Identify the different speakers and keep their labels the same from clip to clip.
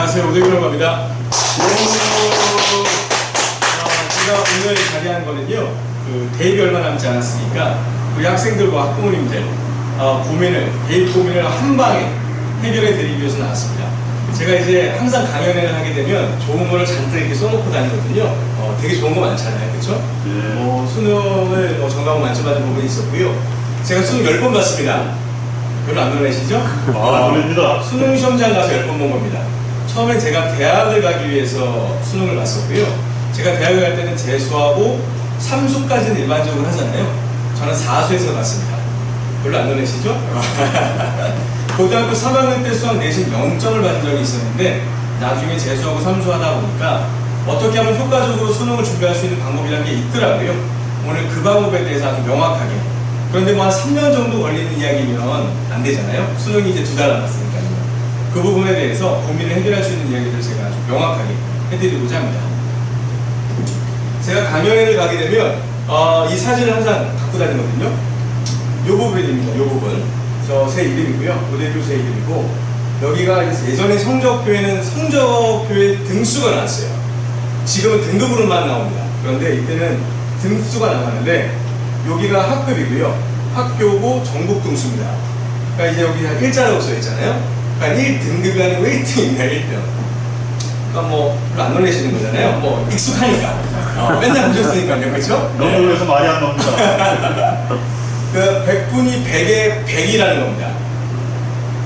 Speaker 1: 안녕하세요. 오대규라고 합니다. 제가 오늘 자리한 거는요, 대입이 얼마 남지 않았으니까 우리 학생들과 학부모님들 대입 고민을 한 방에 해결해 드리기 위해서 나왔습니다. 제가 이제 항상 강연회를 하게 되면 좋은 거를 잔뜩 이렇게 써놓고 다니거든요. 되게 좋은 거 많잖아요. 그쵸?
Speaker 2: 네.
Speaker 1: 수능을 전과목 만점 받은 부분이 있었고요. 제가 수능 10번 봤습니다. 별로 안 놀라시죠?
Speaker 2: 놀랍니다.
Speaker 1: 수능 시험장 가서 10번 본 겁니다. 처음에 제가 대학을 가기 위해서 수능을 봤었고요. 제가 대학을 갈 때는 재수하고 3수까지는 일반적으로 하잖아요. 저는 4수에서 갔습니다. 별로 안 놀라시죠? 고등학교 3학년 때 수학 내신 0점을 받은 적이 있었는데 나중에 재수하고 3수 하다 보니까 어떻게 하면 효과적으로 수능을 준비할 수 있는 방법이라는 게 있더라고요. 오늘 그 방법에 대해서 아주 명확하게, 그런데 뭐 한 3년 정도 걸리는 이야기면 안 되잖아요. 수능이 이제 2달 남았으니까요. 그 부분에 대해서 고민을 해결할 수 있는 이야기들을 제가 아주 명확하게 해드리고자 합니다. 제가 강연회를 가게 되면 이 사진을 항상 갖고 다니거든요. 이 부분입니다. 이 부분. 저 제 이름이고요. 오대규 제 이름이고, 여기가 예전에 성적표에는 성적표에 등수가 나왔어요. 지금은 등급으로만 나옵니다. 그런데 이때는 등수가 나왔는데 여기가 학급이고요. 학교고 전국 등수입니다. 그러니까 이제 여기 한 일자라고 써있잖아요. 그러니까 1등급이 아니고 1등입니다. 1등. 그러니까 뭐 별로 안 놀라시는 거잖아요. 뭐 익숙하니까. 맨날 보셨으니까요. 그렇죠?
Speaker 2: 너무 놀라서 말이 안 나옵니다.
Speaker 1: 그 100분이 100에 100이라는 겁니다.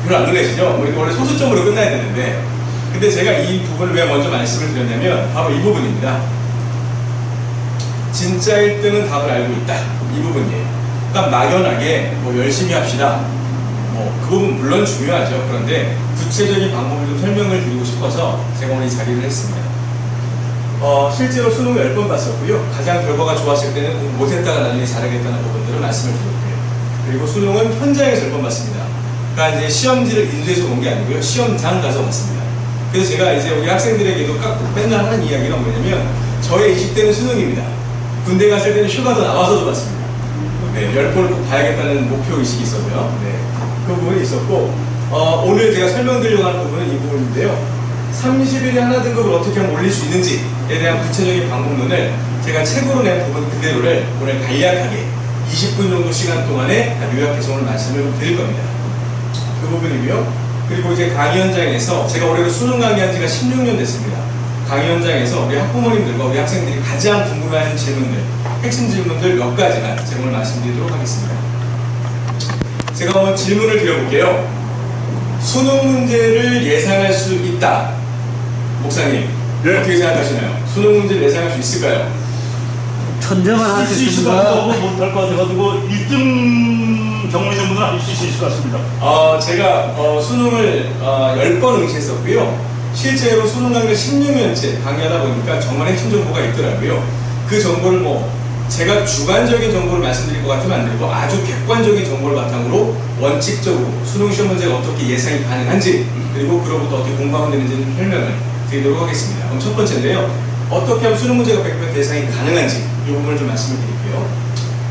Speaker 1: 별로 안 놀라시죠? 원래 소수점으로 끝나야 되는데, 근데 제가 이 부분을 왜 먼저 말씀을 드렸냐면 바로 이 부분입니다. 진짜 1등은 답을 알고 있다. 이 부분이에요. 그러니까 막연하게 뭐 열심히 합시다. 그 부분 물론 중요하죠. 그런데 구체적인 방법을 좀 설명을 드리고 싶어서 제가 오늘 이 자리를 했습니다. 실제로 수능을 10번 봤었고요. 가장 결과가 좋았을 때는 공부 못했다가 나중에 잘하겠다는 부분들을 말씀을 드렸고요. 그리고 수능은 현장에서 10번 봤습니다. 그러니까 이제 시험지를 인수해서 본 게 아니고요. 시험장 가서 봤습니다. 그래서 제가 이제 우리 학생들에게도 맨날 하는 이야기가 뭐냐면, 저의 20대는 수능입니다. 군대 갔을 때는 휴가도 나와서도 봤습니다. 네, 10번을 꼭 봐야겠다는 목표의식이 있었고요. 네, 그 부분이 있었고, 오늘 제가 설명드리려고 하는 부분은 이 부분인데요. 30일에 하나 등급을 어떻게 하면 올릴 수 있는지에 대한 구체적인 방법론을 제가 책으로 낸 부분 그대로를 오늘 간략하게 20분 정도 시간 동안에 요약해서 오늘 말씀을 좀 드릴 겁니다. 그 부분이고요. 그리고 이제 강의 현장에서 제가 올해로 수능 강의한 지가 16년 됐습니다. 강의 현장에서 우리 학부모님들과 우리 학생들이 가장 궁금해하는 질문들, 핵심 질문들 몇 가지만 제가 오늘 말씀드리도록 하겠습니다. 제가 한번 질문을 드려볼게요. 수능 문제를 예상할 수 있다. 목사님,
Speaker 2: 네.
Speaker 1: 어떻게 생각하시나요? 수능 문제를 예상할 수 있을까요?
Speaker 3: 천재만 할 수
Speaker 2: 있을 것
Speaker 3: 있습니다.
Speaker 2: 같고 못할 것 같아가지고 1등 경험 있는 분은 아닐 수 있을 것 같습니다.
Speaker 1: 제가 수능을 10번 응시했었고요. 실제로 수능 강의를 16년째 강의하다 보니까 정말 핵심 정보가 있더라고요. 그 정보를 제가 주관적인 정보를 말씀드릴 것 같으면 안 되고 아주 객관적인 정보를 바탕으로 원칙적으로 수능 시험 문제가 어떻게 예상이 가능한지, 그리고 그로부터 어떻게 공부하면 되는지 설명을 드리도록 하겠습니다. 그럼 첫 번째인데요. 어떻게 하면 수능 문제가 100% 예상이 가능한지 이 부분을 좀 말씀을 드릴게요.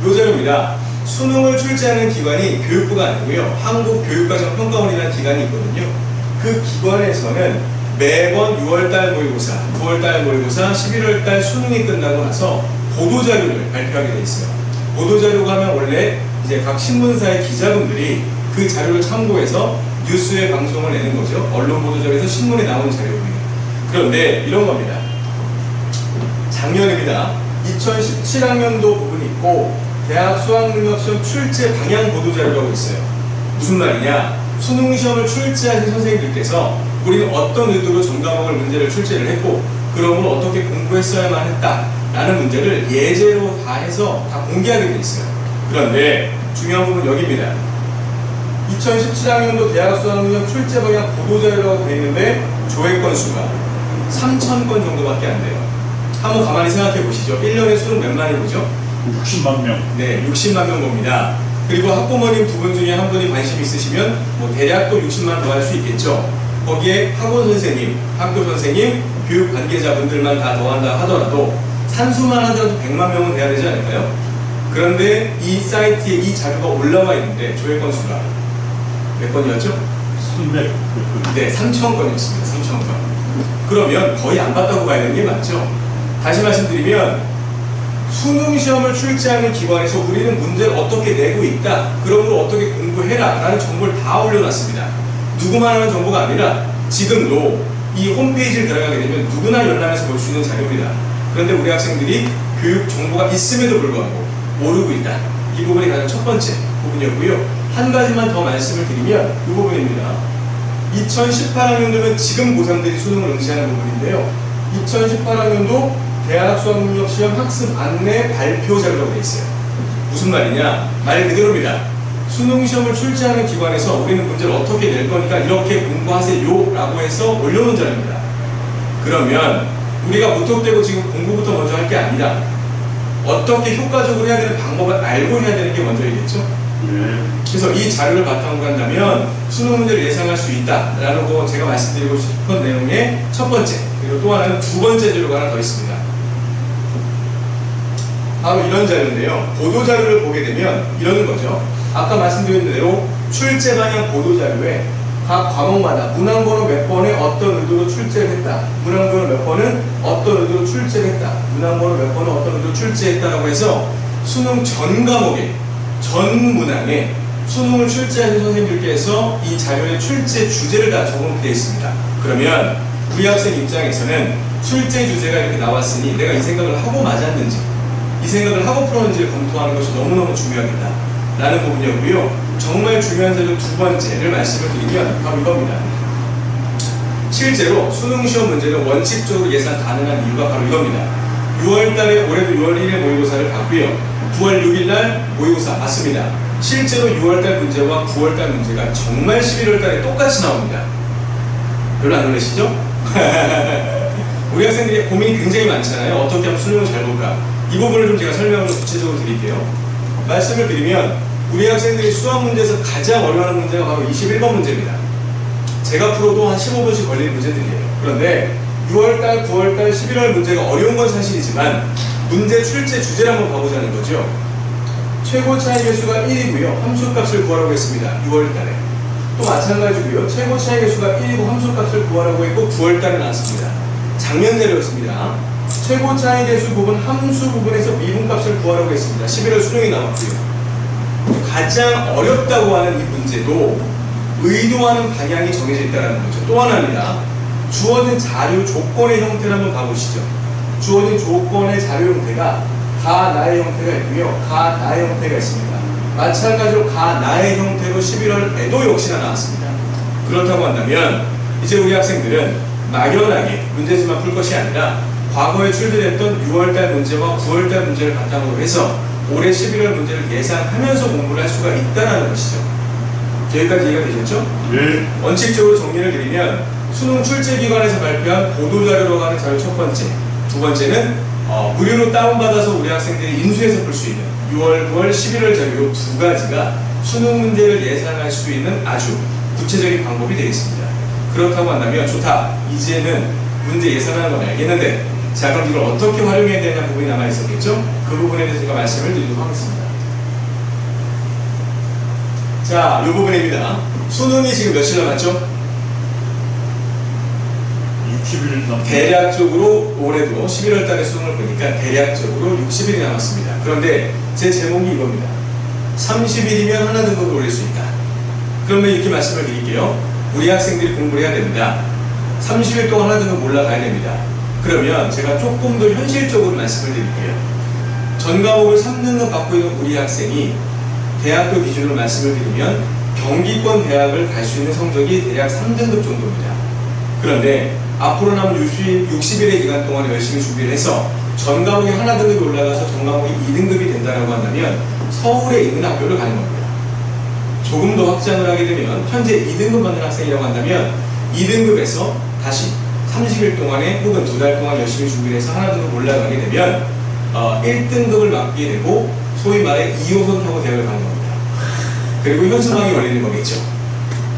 Speaker 1: 이 자료입니다. 수능을 출제하는 기관이 교육부가 아니고요. 한국교육과정평가원이라는 기관이 있거든요. 그 기관에서는 매번 6월달 모의고사, 9월달 모의고사, 11월달 수능이 끝나고 나서 보도자료를 발표하게 돼 있어요. 보도자료가 하면 원래 이제 각 신문사의 기자분들이 그 자료를 참고해서 뉴스에 방송을 내는 거죠. 언론 보도자료에서 신문에 나오는 자료입니다. 그런데 이런 겁니다. 작년입니다. 2017학년도 부분이 있고 대학 수학능력시험 출제 방향 보도자료라고 있어요. 무슨 말이냐? 수능시험을 출제하신 선생님들께서 우리는 어떤 의도로 전 과목을 문제를 출제를 했고 그러므로 어떻게 공부했어야만 했다라는 문제를 예제로 다 해서 다 공개하게 돼 있어요. 그런데 중요한 부분은 여기입니다. 2017학년도 대학 수학능력 출제 방향 보도자료라고 되어 있는데 조회 건수가 3,000건 정도밖에 안 돼요. 한번 가만히 생각해 보시죠. 1년에 수능 몇 만이 보죠?
Speaker 2: 60만 명.
Speaker 1: 네, 60만 명 봅니다. 그리고 학부모님 두 분 중에 한 분이 관심 있으시면 대략 또 60만 더 할 수 있겠죠. 거기에 학원 선생님, 학교 선생님, 교육 관계자분들만 다 더한다 하더라도 산수만 하더라도 100만 명은 돼야 되지 않을까요? 그런데 이 사이트에 이 자료가 올라와 있는데 조회 건수가 몇 건이었죠?
Speaker 2: 300.
Speaker 1: 네, 3,000건이었습니다. 3,000건. 그러면 거의 안 봤다고 봐야 되는 게 맞죠. 다시 말씀드리면 수능 시험을 출제하는 기관에서 우리는 문제를 어떻게 내고 있다, 그러므로 어떻게 공부해라 라는 정보를 다 올려놨습니다. 누구만 하는 정보가 아니라 지금도 이 홈페이지를 들어가게 되면 누구나 열람해서 볼 수 있는 자료입니다. 그런데 우리 학생들이 교육 정보가 있음에도 불구하고 모르고 있다. 이 부분이 가장 첫 번째 부분이었고요. 한 가지만 더 말씀을 드리면 이 부분입니다. 2018학년도면 지금 고3들이 수능을 응시하는 부분인데요. 2018학년도 대학 수학능력시험 학습 안내 발표 자료라고 되어 있어요. 무슨 말이냐? 말 그대로입니다. 수능시험을 출제하는 기관에서 우리는 문제를 어떻게 낼 거니까 이렇게 공부하세요 라고 해서 올려놓은 자료입니다. 그러면 우리가 무턱대고 지금 공부부터 먼저 할 게 아니라 어떻게 효과적으로 해야 되는 방법을 알고 해야 되는 게 먼저이겠죠? 그래서 이 자료를 바탕으로 한다면 수능 문제를 예상할 수 있다라는 거 제가 말씀드리고 싶은 내용의 첫 번째, 그리고 또 하나는 두 번째 자료가 하나 더 있습니다. 바로 이런 자료인데요. 보도자료를 보게 되면 이러는 거죠. 아까 말씀드린 대로 출제 방향 보도자료에 각 과목마다 문항번호 몇 번에 어떤 의도로 출제를 했다, 문항번호 몇 번은 어떤 의도로 출제를 했다, 문항번호 몇 번은 어떤 의도로 출제했다라고 해서 수능 전 과목에 전 문항에 수능을 출제하는 선생님들께서 이 자료의 출제 주제를 다 적용되어 있습니다. 그러면 우리 학생 입장에서는 출제 주제가 이렇게 나왔으니 내가 이 생각을 하고 맞았는지, 이 생각을 하고 풀었는지를 검토하는 것이 너무너무 중요하겠다 라는 부분이었고요. 정말 중요한 자료 두 번째를 말씀을 드리면 바로 이겁니다. 실제로 수능시험 문제는 원칙적으로 예상 가능한 이유가 바로 이겁니다. 6월달에 올해도 6월 1일 모의고사를 봤고요. 9월 6일날 모의고사 봤습니다. 실제로 6월달 문제와 9월달 문제가 정말 11월달에 똑같이 나옵니다. 별로 안 놀라시죠? 우리 학생들이 고민이 굉장히 많잖아요. 어떻게 하면 수능을 잘 볼까? 이 부분을 좀 제가 설명을 구체적으로 드릴게요. 말씀을 드리면 우리 학생들이 수학 문제에서 가장 어려워하는 문제가 바로 21번 문제입니다. 제가 풀어도 한 15분씩 걸리는 문제들이에요. 그런데 6월달, 9월달, 11월 문제가 어려운 건 사실이지만 문제 출제 주제를 한번 봐보자는 거죠. 최고 차이 개수가 1이고요. 함수값을 구하라고 했습니다. 6월달에. 또 마찬가지고요. 최고 차이 개수가 1이고 함수값을 구하라고 했고 9월달에 나왔습니다. 작년 자료였습니다. 최고 차이 개수 부분 함수 부분에서 미분값을 구하라고 했습니다. 11월 수능이 나왔고요. 가장 어렵다고 하는 이 문제도 의도하는 방향이 정해져 있다는 거죠. 또 하나입니다. 주어진 자료 조건의 형태를 한번 봐보시죠. 주어진 조건의 자료 형태가 가, 나의 형태가 있고요. 가, 나의 형태가 있습니다. 마찬가지로 가, 나의 형태로 11월에도 역시나 나왔습니다. 그렇다고 한다면 이제 우리 학생들은 막연하게 문제지만 풀 것이 아니라 과거에 출제됐던 6월달 문제와 9월달 문제를 바탕으로 해서 올해 11월 문제를 예상하면서 공부를 할 수가 있다는 것이죠. 여기까지 이해가 되셨죠?
Speaker 2: 네.
Speaker 1: 원칙적으로 정리를 드리면 수능 출제기관에서 발표한 보도자료로 가는 자료 첫 번째, 두 번째는 무료로 다운받아서 우리 학생들이 인수해서 볼 수 있는 6월, 9월, 11월 자료 이 두 가지가 수능 문제를 예상할 수 있는 아주 구체적인 방법이 되겠습니다. 그렇다고 한다면 좋다. 이제는 문제 예상하는 건 알겠는데 자, 그럼 이걸 어떻게 활용해야 되냐 부분이 남아있었겠죠? 그 부분에 대해서 제가 말씀을 드리도록 하겠습니다. 자, 이 부분입니다. 수능이 지금 며칠 남았죠?
Speaker 2: 60일 남았습니다.
Speaker 1: 대략적으로 올해도 11월 달에 수능을 보니까 대략적으로 60일이 남았습니다. 그런데 제 제목이 이겁니다. 30일이면 하나 등급을 올릴 수 있다. 그러면 이렇게 말씀을 드릴게요. 우리 학생들이 공부를 해야 됩니다. 30일 동안 하나 등급 올라가야 됩니다. 그러면 제가 조금 더 현실적으로 말씀을 드릴게요. 전 과목을 3등급 받고 있는 우리 학생이 대학교 기준으로 말씀을 드리면 경기권 대학을 갈 수 있는 성적이 대략 3등급 정도입니다. 그런데 앞으로 남은 60일의 기간 동안 열심히 준비를 해서 전 과목이 하나 등급이 올라가서 전 과목이 2등급이 된다고 한다면 서울에 있는 학교를 가는 겁니다. 조금 더 확장을 하게 되면 현재 2등급 받는 학생이라고 한다면 2등급에서 다시 30일 동안에 혹은 2달 동안 열심히 준비를 해서 하나 등급 올라가게 되면 1등급을 맡게 되고 소위 말해 2호선 타고 대학을 가는 겁니다. 그리고 현수막이 걸리는 거겠죠.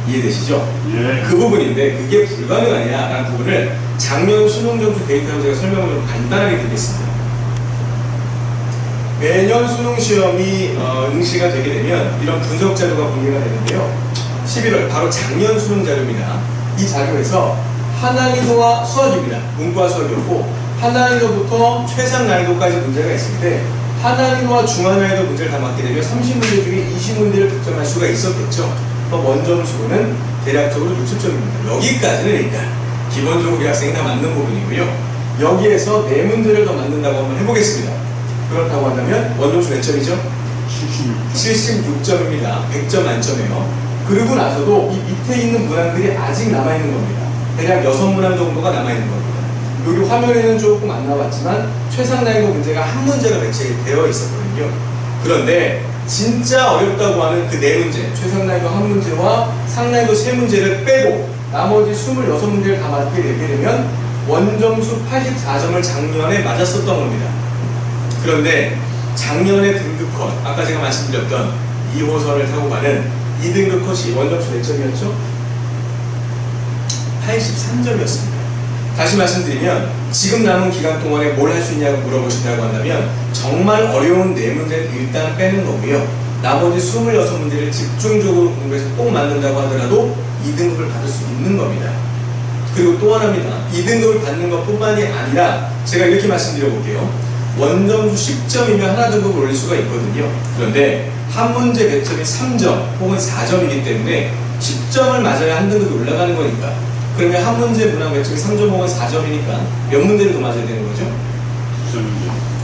Speaker 1: 이해되시죠?
Speaker 2: 예.
Speaker 1: 그 부분인데 그게 불가능하냐라는 부분을 작년 수능 점수 데이터로 제가 설명을 좀 간단하게 드리겠습니다. 매년 수능 시험이 응시가 되게 되면 이런 분석 자료가 공개가 되는데요. 11월 바로 작년 수능 자료입니다. 이 자료에서 하난이도와 수학입니다. 문과 수학이었고 하난이도부터 최상 난이도까지 문제가 있을 때 하난이도와 중하난이도 문제를 다 맞게 되면 30문제 중에 20문제를 득점할 수가 있었겠죠. 그럼 원점수는 대략적으로 60점입니다. 여기까지는 일단 기본적으로 우리 학생이 다 맞는 부분이고요. 여기에서 4문제를 더 맞는다고 한번 해보겠습니다. 그렇다고 한다면 원점수 몇 점이죠? 76점입니다. 100점 만점이에요. 그러고 나서도 이 밑에 있는 문항들이 아직 남아있는 겁니다. 대략 6문항 정도가 남아있는 겁니다. 여기 화면에는 조금 안 나왔지만 최상 난이도 문제가 한 문제가 배치되어 있었거든요. 그런데 진짜 어렵다고 하는 그 4문제, 최상 난이도 한 문제와 상난이도 3문제를 빼고 나머지 26문제를 다 맞게 되게 되면 원점수 84점을 작년에 맞았었던 겁니다. 그런데 작년에 등급컷, 아까 제가 말씀드렸던 2호선을 타고 가는 2등급 컷이 원점수 몇 점이었죠? 83점이었습니다. 다시 말씀드리면 지금 남은 기간 동안에 뭘 할 수 있냐고 물어보신다고 한다면 정말 어려운 4문제는 일단 빼는 거고요. 나머지 26문제를 집중적으로 공부해서 꼭 맞는다고 하더라도 2등급을 받을 수 있는 겁니다. 그리고 또 하나입니다. 2등급을 받는 것 뿐만이 아니라 제가 이렇게 말씀드려 볼게요. 원점수 10점이면 하나 등급을 올릴 수가 있거든요. 그런데 한 문제 배점이 3점 혹은 4점이기 때문에 10점을 맞아야 한 등급이 올라가는 거니까 그러면 한 문제 문항 배점이 3점 혹은 4점이니까 몇 문제를 더 맞아야 되는 거죠?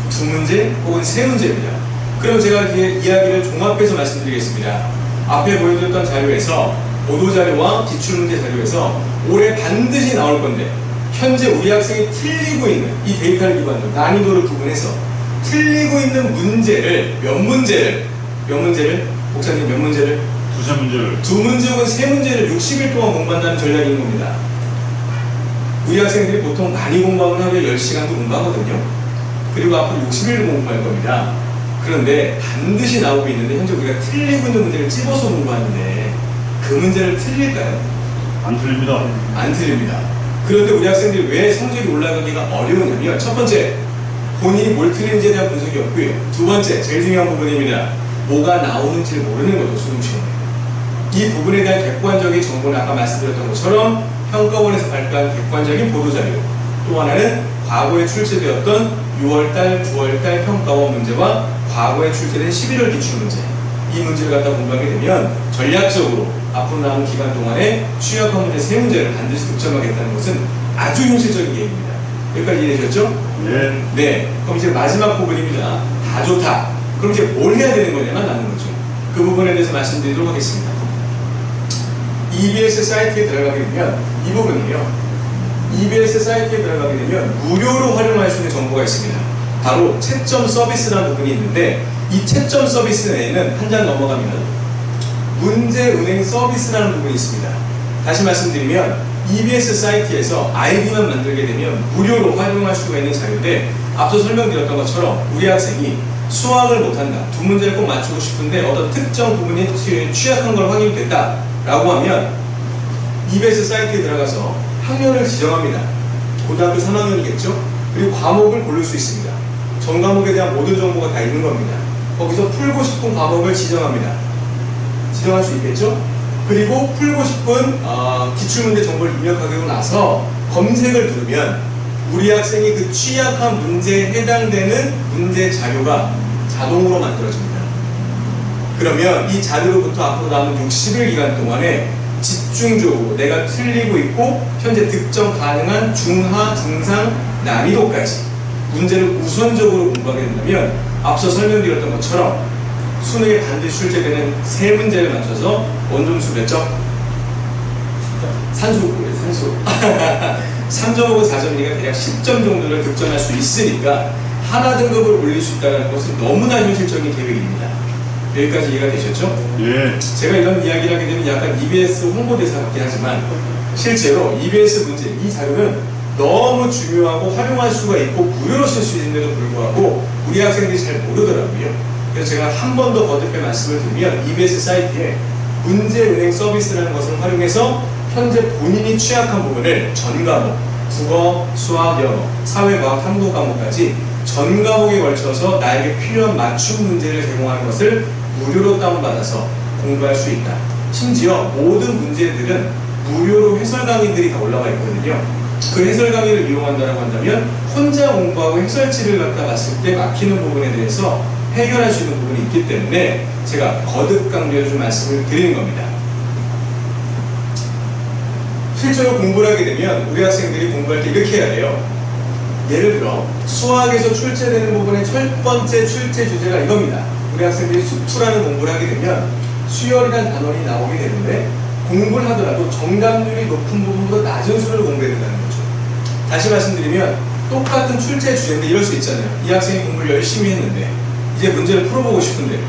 Speaker 1: 2문제 혹은 3문제입니다. 그럼 제가 이야기를 종합해서 말씀드리겠습니다. 앞에 보여드렸던 자료에서 보도자료와 기출문제 자료에서 올해 반드시 나올 건데 현재 우리 학생이 틀리고 있는 이 데이터를 기반으로 난이도를 구분해서 틀리고 있는 문제를 몇 문제를 목사님 몇 문제를? 2문제 혹은 3문제를 60일 동안 공부한다는 전략이 있는 겁니다. 우리 학생들이 보통 많이 공부하면 하루에 10시간도 공부하거든요. 그리고 앞으로 60일을 공부할 겁니다. 그런데 반드시 나오고 있는데 현재 우리가 틀리고 있는 문제를 찝어서 공부하는데 그 문제를 틀릴까요?
Speaker 2: 안 틀립니다.
Speaker 1: 안 틀립니다. 그런데 우리 학생들이 왜 성적이 올라가기가 어려우냐면 첫 번째, 본인이 뭘 틀린지에 대한 분석이 없고요. 두 번째, 제일 중요한 부분입니다. 뭐가 나오는지를 모르는 거죠, 수능 시험에. 이 부분에 대한 객관적인 정보는 아까 말씀드렸던 것처럼 평가원에서 발표한 객관적인 보도자료, 또 하나는 과거에 출제되었던 6월달, 9월달 평가원 문제와 과거에 출제된 11월 기출문제, 이 문제를 갖다 공부하게 되면 전략적으로 앞으로 남은 기간 동안에 취약한 문제 3문제를 반드시 득점하겠다는 것은 아주 현실적인 계획입니다. 여기까지 이해되셨죠?
Speaker 2: 네.
Speaker 1: 네. 그럼 이제 마지막 부분입니다. 다 좋다. 그럼 이제 뭘 해야 되는 거냐만 남은 거죠. 그 부분에 대해서 말씀드리도록 하겠습니다. EBS 사이트에 들어가게 되면 이 부분이에요. EBS 사이트에 들어가게 되면 무료로 활용할 수 있는 정보가 있습니다. 바로 채점 서비스라는 부분이 있는데 이 채점 서비스 내에는 한 장 넘어가면 문제은행 서비스라는 부분이 있습니다. 다시 말씀드리면 EBS 사이트에서 아이디만 만들게 되면 무료로 활용할 수가 있는 자료인데 앞서 설명드렸던 것처럼 우리 학생이 수학을 못한다, 2문제를 꼭 맞추고 싶은데 어떤 특정 부분이 취약한 걸 확인이 됐다 라고 하면 EBS 사이트에 들어가서 학년을 지정합니다. 고등학교 3학년이겠죠? 그리고 과목을 고를 수 있습니다. 전 과목에 대한 모든 정보가 다 있는 겁니다. 거기서 풀고 싶은 과목을 지정합니다. 지정할 수 있겠죠? 그리고 풀고 싶은 기출문제 정보를 입력하고 나서 검색을 누르면 우리 학생이 그 취약한 문제에 해당되는 문제 자료가 자동으로 만들어집니다. 그러면 이 자료로부터 앞으로 남은 60일 기간 동안에 집중적으로 내가 틀리고 있고 현재 득점 가능한 중하, 중상 난이도까지 문제를 우선적으로 공부하게 된다면 앞서 설명드렸던 것처럼 수능에 반드시 출제되는 3문제를 맞춰서 원점수 몇 점? 산수. 3점 혹은 4점이니까 대략 10점 정도를 득점할 수 있으니까 하나 등급을 올릴 수 있다는 것은 너무나 현실적인 계획입니다. 여기까지 이해가 되셨죠?
Speaker 2: 예.
Speaker 1: 제가 이런 이야기를 하게 되면 약간 EBS 홍보대사 같긴 하지만 실제로 EBS 문제, 이 자료는 너무 중요하고 활용할 수가 있고 무료로 쓸 수 있는데도 불구하고 우리 학생들이 잘 모르더라고요. 그래서 제가 한 번 더 거듭해 말씀을 드리면 EBS 사이트에 문제은행 서비스라는 것을 활용해서 현재 본인이 취약한 부분을 전 과목, 국어, 수학, 영어, 사회과학, 탐구 과목까지 전 과목에 걸쳐서 나에게 필요한 맞춤 문제를 제공하는 것을 무료로 다운받아서 공부할 수 있다. 심지어 모든 문제들은 무료로 해설 강의들이 다 올라와 있거든요. 그 해설 강의를 이용한다고 한다면 혼자 공부하고 해설지를 갖다 봤을 때 막히는 부분에 대해서 해결할 수 있는 부분이 있기 때문에 제가 거듭 강조해 준 말씀을 드리는 겁니다. 실제로 공부를 하게 되면 우리 학생들이 공부할 때 이렇게 해야 돼요. 예를 들어 수학에서 출제되는 부분의 첫 번째 출제 주제가 이겁니다. 우리 학생들이 수투라는 공부를 하게 되면 수열이라는 단원이 나오게 되는데 공부를 하더라도 정답률이 높은 부분보다 낮은 수를 공부해야 된다는 거죠. 다시 말씀드리면 똑같은 출제 주제인데 이럴 수 있잖아요. 이 학생이 공부를 열심히 했는데 이제 문제를 풀어보고 싶은데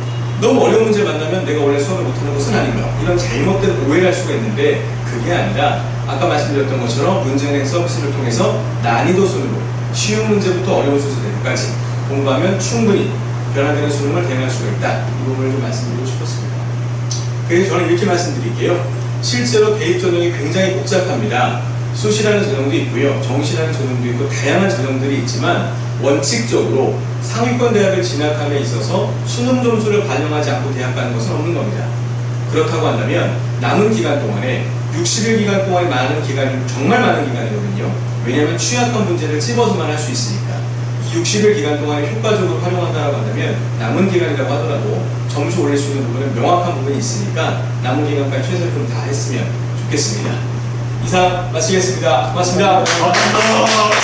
Speaker 1: 너무 어려운 문제 만나면 내가 원래 수학을 못하는 것은 아닌가, 이런 잘못된 오해를 할 수가 있는데 그게 아니라 아까 말씀드렸던 것처럼 문제의 서비스를 통해서 난이도 순으로 쉬운 문제부터 어려운 수준까지 공부하면 충분히 변화되는 수능을 대응할 수가 있다. 이 부분을 좀 말씀드리고 싶었습니다. 그래서 저는 이렇게 말씀드릴게요. 실제로 대입 전형이 굉장히 복잡합니다. 수시라는 전형도 있고요, 정시라는 전형도 있고 다양한 전형들이 있지만 원칙적으로 상위권 대학을 진학함에 있어서 수능 점수를 반영하지 않고 대학 가는 것은 없는 겁니다. 그렇다고 한다면 남은 기간 동안에 60일 기간 동안에 많은 기간이 정말 많은 기간이거든요. 왜냐하면 취약한 문제를 찝어서만 할 수 있으니까. 이 60일 기간 동안에 효과적으로 활용한다고 한다면 남은 기간이라고 하더라도 점수 올릴 수 있는 부분은 명확한 부분이 있으니까 남은 기간까지 최선을 좀 다 했으면 좋겠습니다. 이상 마치겠습니다. 고맙습니다.
Speaker 2: 고맙습니다.